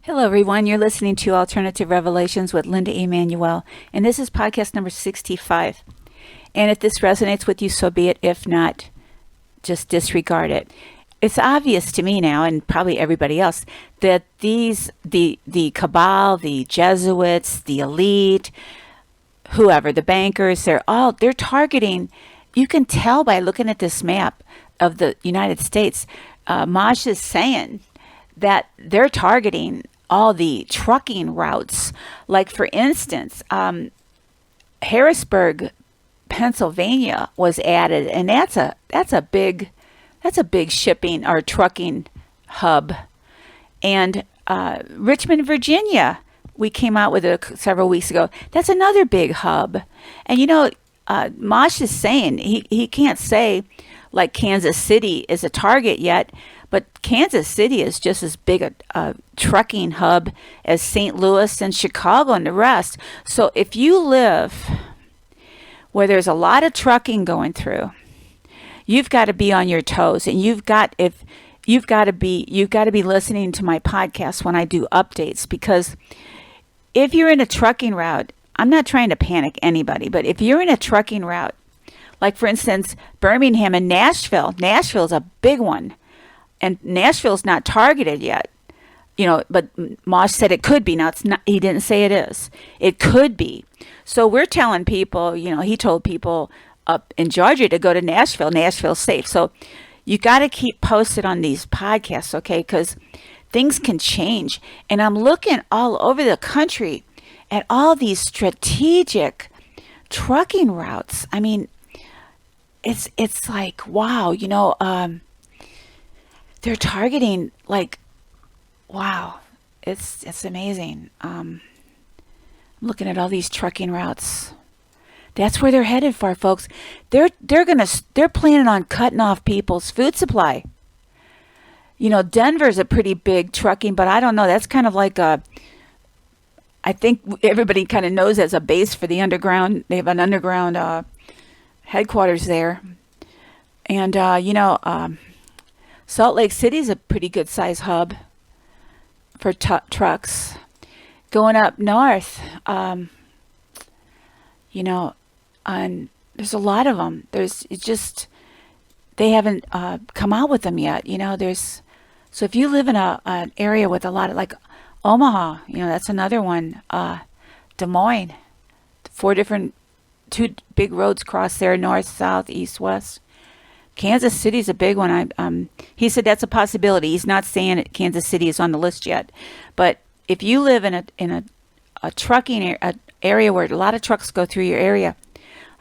Hello, everyone. You're listening to Alternative Revelations with Linda Emanuel, and this is podcast number 65. And if this resonates with you, so be it. If not, just disregard it. It's obvious to me now, and probably everybody else, that the cabal, the Jesuits, the elite, whoever, the bankers, they're targeting. You can tell by looking at this map of the United States. Maj is saying that they're targeting all the trucking routes. Like, for instance, Harrisburg, Pennsylvania was added, and that's a big shipping or trucking hub. And Richmond, Virginia, we came out with it several weeks ago. That's another big hub. And Mosh is saying he can't say like Kansas City is a target yet, but Kansas City is just as big a trucking hub as St. Louis and Chicago and the rest. So if you live where there's a lot of trucking going through, you've got to be on your toes, and you've got to be listening to my podcast when I do updates, because if you're in a trucking route, I'm not trying to panic anybody, but if you're in a trucking route, like for instance, Birmingham and Nashville's a big one. And Nashville's not targeted yet, but Mosh said it could be. Now, it's not. He didn't say it is. It could be. So we're telling people, he told people up in Georgia to go to Nashville. Nashville's safe. So you got to keep posted on these podcasts, okay? Because things can change. And I'm looking all over the country at all these strategic trucking routes. I mean, it's like, wow, they're targeting, like, wow, it's amazing. I'm looking at all these trucking routes. That's where they're headed for, folks. They're planning on cutting off people's food supply. Denver's a pretty big trucking, but I don't know. That's kind of like I think everybody kind of knows as a base for the underground. They have an underground headquarters there, and Salt Lake City is a pretty good size hub for trucks. Going up north, and there's a lot of them. They haven't come out with them yet. So if you live in an area with a lot of, like Omaha, that's another one. Des Moines, two big roads cross there, north, south, east, west. Kansas City's a big one. He said that's a possibility. He's not saying Kansas City is on the list yet, but if you live in a trucking area where a lot of trucks go through your area,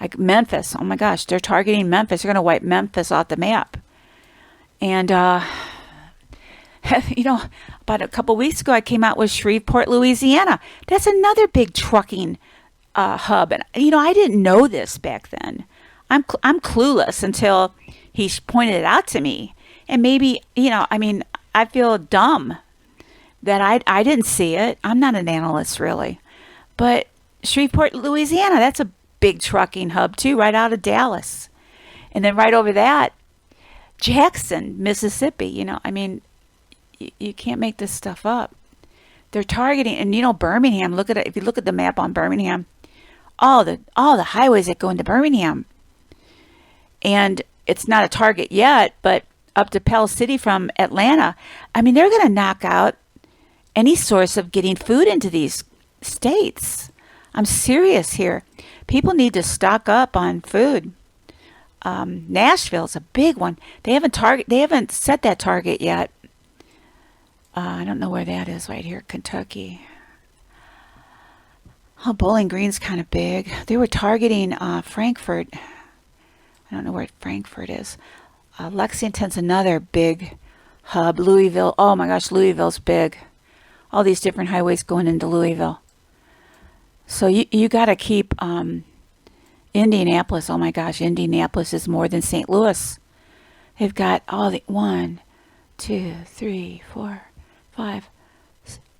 like Memphis, oh my gosh, they're targeting Memphis. They're going to wipe Memphis off the map. And about a couple weeks ago, I came out with Shreveport, Louisiana. That's another big trucking hub, and I didn't know this back then. I'm clueless until he pointed it out to me. And maybe, I feel dumb that I didn't see it. I'm not an analyst, really. But Shreveport, Louisiana, that's a big trucking hub, too, right out of Dallas. And then right over that, Jackson, Mississippi. You can't make this stuff up. They're targeting, and Birmingham, look at it. If you look at the map on Birmingham, all the highways that go into Birmingham. And it's not a target yet, but up to Pell City from Atlanta, they're going to knock out any source of getting food into these states. I'm serious here. People need to stock up on food. Nashville's a big one. They haven't set that target yet. I don't know where that is right here, Kentucky. Oh, Bowling Green's kind of big. They were targeting Frankfurt. I don't know where Frankfurt is. Lexington's another big hub. Louisville. Oh my gosh, Louisville's big. All these different highways going into Louisville. So you got to keep Indianapolis. Oh my gosh, Indianapolis is more than St. Louis. They've got all the 1, 2, 3, 4, 5.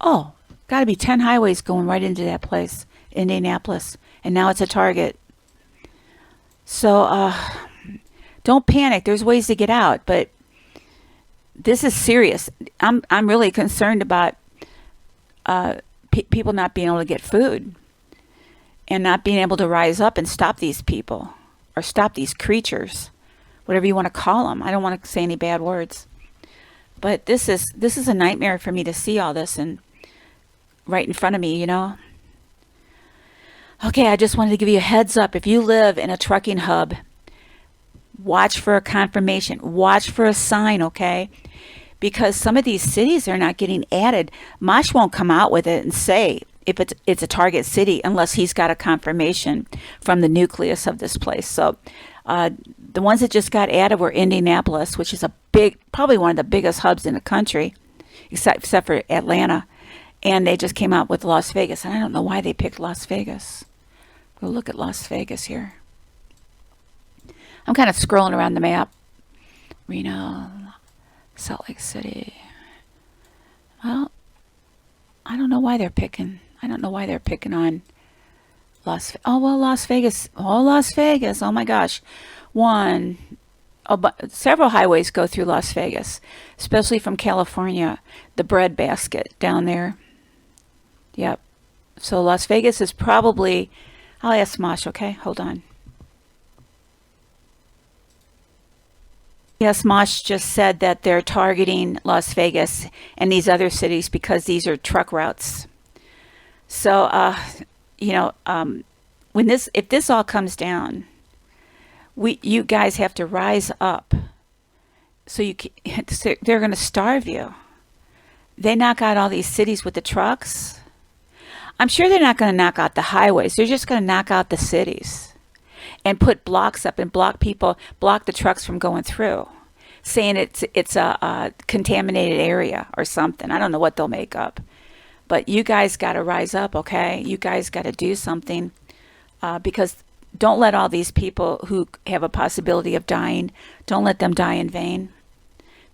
Oh, got to be 10 highways going right into that place, Indianapolis. And now it's a target. So don't panic. There's ways to get out, but this is serious. I'm really concerned about people not being able to get food and not being able to rise up and stop these people or stop these creatures, whatever you want to call them. I don't want to say any bad words, but this is a nightmare for me to see all this and right in front of me, you know. Okay, I just wanted to give you a heads up. If you live in a trucking hub, watch for a confirmation, watch for a sign, okay? Because some of these cities are not getting added. Mosh won't come out with it and say if it's a target city unless he's got a confirmation from the nucleus of this place. So the ones that just got added were Indianapolis, which is a big, probably one of the biggest hubs in the country, except for Atlanta. And they just came out with Las Vegas. And I don't know why they picked Las Vegas. We'll look at Las Vegas here. I'm kind of scrolling around the map. Reno, Salt Lake City. Well, I don't know why they're picking. I don't know why they're picking on Las Vegas. Oh, Las Vegas. Oh my gosh. Several highways go through Las Vegas, especially from California. The breadbasket down there. Yep. So Las Vegas is probably, I'll ask Mosh, okay? Hold on. Yes, Mosh just said that they're targeting Las Vegas and these other cities because these are truck routes. So, you know, if this all comes down, you guys have to rise up. So they're going to starve you. They knock out all these cities with the trucks. I'm sure they're not going to knock out the highways. They're just going to knock out the cities and put blocks up and block the trucks from going through, saying it's a contaminated area or something. I don't know what they'll make up. But you guys got to rise up, okay? You guys got to do something because don't let all these people who have a possibility of dying, don't let them die in vain.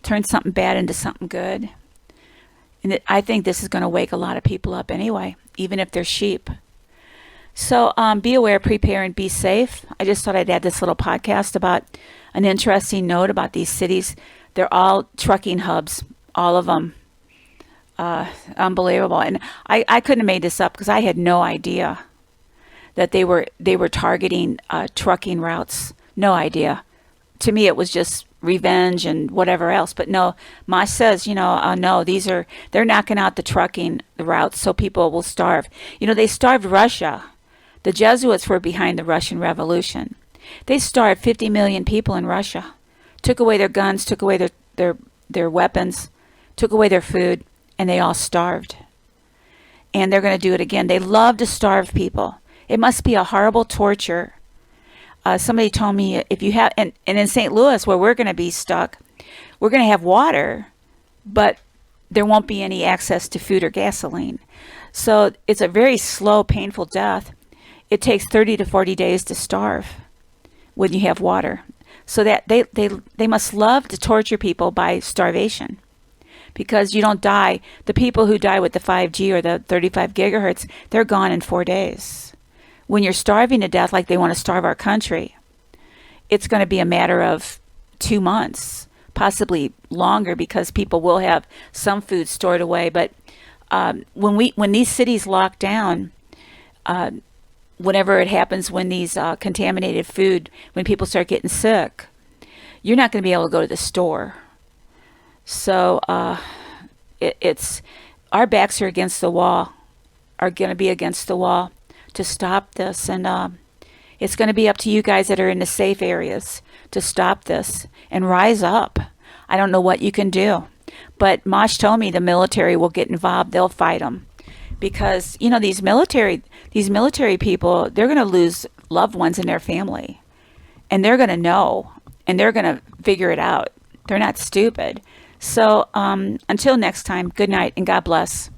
Turn something bad into something good. And I think this is going to wake a lot of people up anyway, even if they're sheep. So be aware, prepare, and be safe. I just thought I'd add this little podcast about an interesting note about these cities. They're all trucking hubs, all of them. Unbelievable. And I couldn't have made this up because I had no idea that they were targeting trucking routes. No idea. To me, it was just revenge and whatever else. But no, Mosh says, no, they're knocking out the routes so people will starve. They starved Russia. The Jesuits were behind the Russian Revolution. They starved 50 million people in Russia, took away their guns, took away their weapons, took away their food, and they all starved. And they're going to do it again. They love to starve people. It must be a horrible torture. Somebody told me if you have, and in St. Louis where we're going to be stuck, we're going to have water, but there won't be any access to food or gasoline. So it's a very slow, painful death. It takes 30 to 40 days to starve when you have water. So that they must love to torture people by starvation, because you don't die. The people who die with the 5G or the 35 gigahertz, they're gone in 4 days. When you're starving to death like they want to starve our country, it's going to be a matter of 2 months, possibly longer, because people will have some food stored away. But when these cities lock down, whenever it happens, when these contaminated food, when people start getting sick, you're not going to be able to go to the store. So it's our backs are against the wall, are going to be against the wall to stop this. And it's going to be up to you guys that are in the safe areas to stop this and rise up. I don't know what you can do, but Mosh told me the military will get involved. They'll fight them. Because, these military people, they're going to lose loved ones in their family. And they're going to know. And they're going to figure it out. They're not stupid. So until next time, good night and God bless.